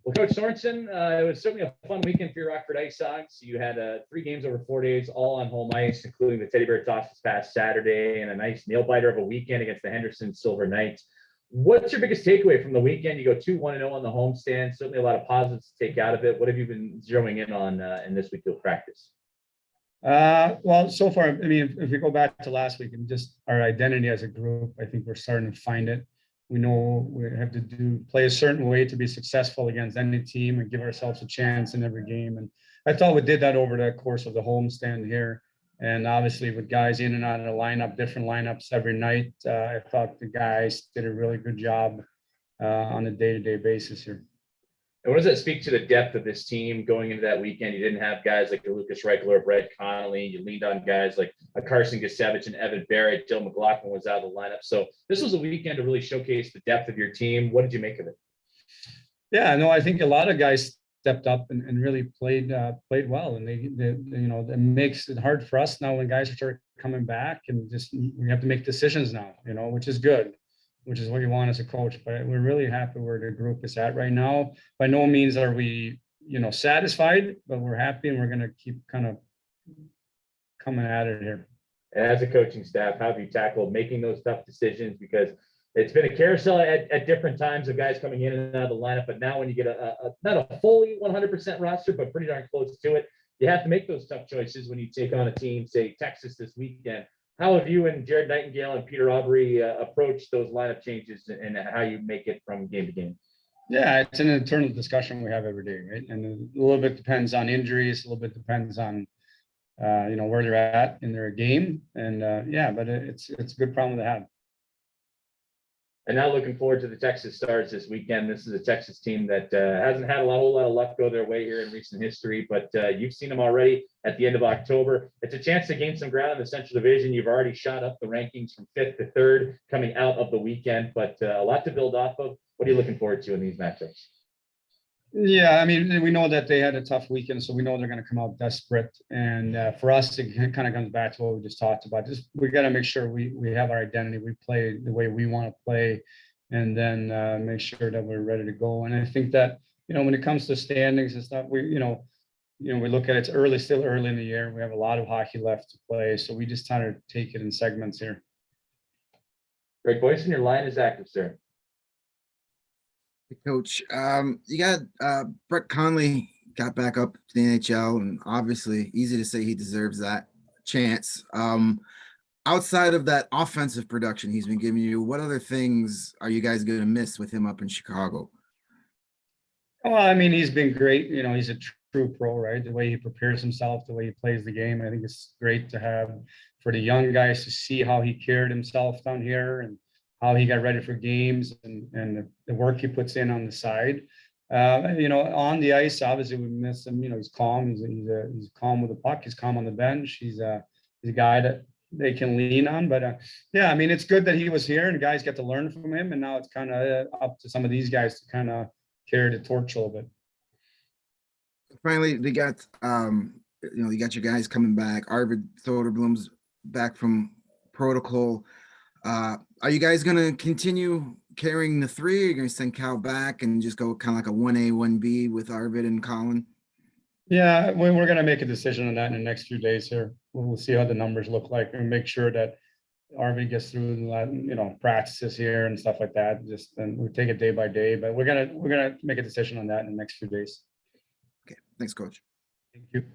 Well, Coach Sorensen, it was certainly a fun weekend for your Rockford IceHogs. You had 3 games over 4 days, all on home ice, including the Teddy Bear Toss this past Saturday and a nice nail biter of a weekend against the Henderson Silver Knights. What's your biggest takeaway from the weekend? You go 2-1-0 on the homestand. Certainly a lot of positives to take out of it. What have you been zeroing in on in this week of practice? Well, so far, I mean, if we go back to last week and just our identity as a group, I think we're starting to find it. We know we have to play a certain way to be successful against any team and give ourselves a chance in every game. And I thought we did that over the course of the homestand here. And obviously with guys in and out of the lineup, different lineups every night, I thought the guys did a really good job on a day-to-day basis here. And what does that speak to the depth of this team going into that weekend? You didn't have guys like Lucas Reichel or Brett Connolly. You leaned on guys like Carson Gasevich and Evan Barrett. Joe McLaughlin was out of the lineup. So this was a weekend to really showcase the depth of your team. What did you make of it? Yeah, no, I think a lot of guys stepped up and really played well. And they you know, it makes it hard for us now when guys start coming back and just we have to make decisions now, you know, which is good, which is what you want as a coach. But we're really happy where the group is at right now. By no means are we, you know, satisfied, but we're happy and we're going to keep kind of coming at it here. And as a coaching staff, how have you tackled making those tough decisions? Because it's been a carousel at different times of guys coming in and out of the lineup. But now when you get not a fully 100% roster, but pretty darn close to it, you have to make those tough choices when you take on a team, say Texas this weekend. How have you and Jared Nightingale and Peter Aubrey approached those lineup changes and how you make it from game to game? Yeah, it's an internal discussion we have every day, right? And a little bit depends on injuries, a little bit depends on, you know, where they're at in their game. And yeah, but it's a good problem to have. And now looking forward to the Texas Stars this weekend. This is a Texas team that hasn't had a whole lot of luck go their way here in recent history, but you've seen them already at the end of October. It's a chance to gain some ground in the Central Division. You've already shot up the rankings from 5th to 3rd coming out of the weekend, but a lot to build off of. What are you looking forward to in these matchups? Yeah, I mean, we know that they had a tough weekend, so we know they're going to come out desperate. And for us, it kind of comes back to what we just talked about. Just we got to make sure we have our identity, we play the way we want to play, and then make sure that we're ready to go. And I think that, you know, when it comes to standings and stuff, we look at it, it's still early in the year. We have a lot of hockey left to play, so we just kind of take it in segments here. Greg Boyson, your line is active, sir. Coach, you got Brett Connolly got back up to the NHL, and obviously easy to say he deserves that chance. Outside of that offensive production he's been giving you, what other things are you guys going to miss with him up in Chicago? Well, I mean, he's been great. You know, he's a true pro, right? The way he prepares himself, the way he plays the game. I think it's great to have for the young guys to see how he carried himself down here and how he got ready for games and the work he puts in on the side. You know, on the ice, obviously we miss him. You know, he's calm. He's calm with the puck. He's calm on the bench. He's a guy that they can lean on. But yeah, I mean, it's good that he was here and guys get to learn from him. And now it's kind of up to some of these guys to kind of carry the torch a little bit. Finally, we got you got your guys coming back. Arvid Soderblom's back from protocol. Are you guys going to continue carrying the 3? Are you going to send Cal back and just go kind of like a 1A, 1B with Arvid and Colin? Yeah, we're going to make a decision on that in the next few days here. We'll see how the numbers look like and make sure that Arvid gets through, you know, practices here and stuff like that. And we'll take it day by day, but we're gonna make a decision on that in the next few days. Okay, thanks, Coach. Thank you.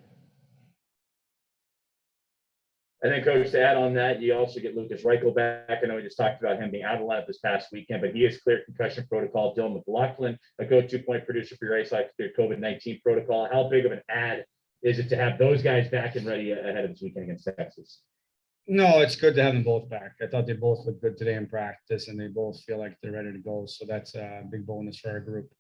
And then, Coach, to add on that, you also get Lucas Reichel back. I know we just talked about him being out of the lineup this past weekend, but he is cleared concussion protocol. Dylan McLaughlin, a go-to point producer for your IceHogs, cleared COVID-19 protocol. How big of an add is it to have those guys back and ready ahead of this weekend against Texas? No, it's good to have them both back. I thought they both looked good today in practice, and they both feel like they're ready to go. So that's a big bonus for our group.